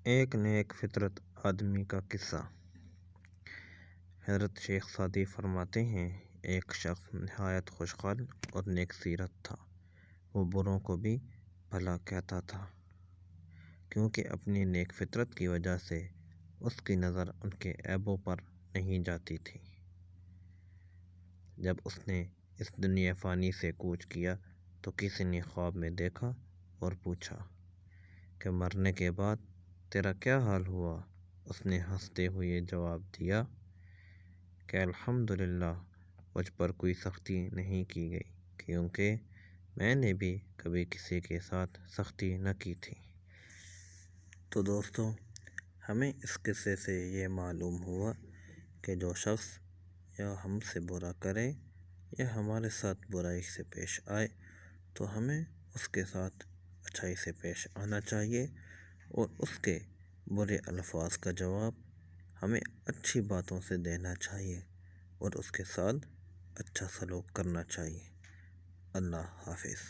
ایک نیک فطرت آدمی کا قصہ۔ حضرت شیخ سعدی فرماتے ہیں، ایک شخص نہایت خوش خلق اور نیک سیرت تھا۔ وہ بروں کو بھی بھلا کہتا تھا، کیونکہ اپنی نیک فطرت کی وجہ سے اس کی نظر ان کے عیبوں پر نہیں جاتی تھی۔ جب اس نے اس دنیا فانی سے کوچ کیا تو کسی نے خواب میں دیکھا اور پوچھا کہ مرنے کے بعد تیرا کیا حال ہوا؟ اس نے ہنستے ہوئے جواب دیا کہ الحمدللہ، مجھ پر کوئی سختی نہیں کی گئی، کیونکہ میں نے بھی کبھی کسی کے ساتھ سختی نہ کی تھی۔ تو دوستو، ہمیں اس قصے سے یہ معلوم ہوا کہ جو شخص یا ہم سے برا کرے یا ہمارے ساتھ برائی سے پیش آئے تو ہمیں اس کے ساتھ اچھائی سے پیش آنا چاہیے، اور اس کے برے الفاظ کا جواب ہمیں اچھی باتوں سے دینا چاہیے اور اس کے ساتھ اچھا سلوک کرنا چاہیے۔ اللہ حافظ۔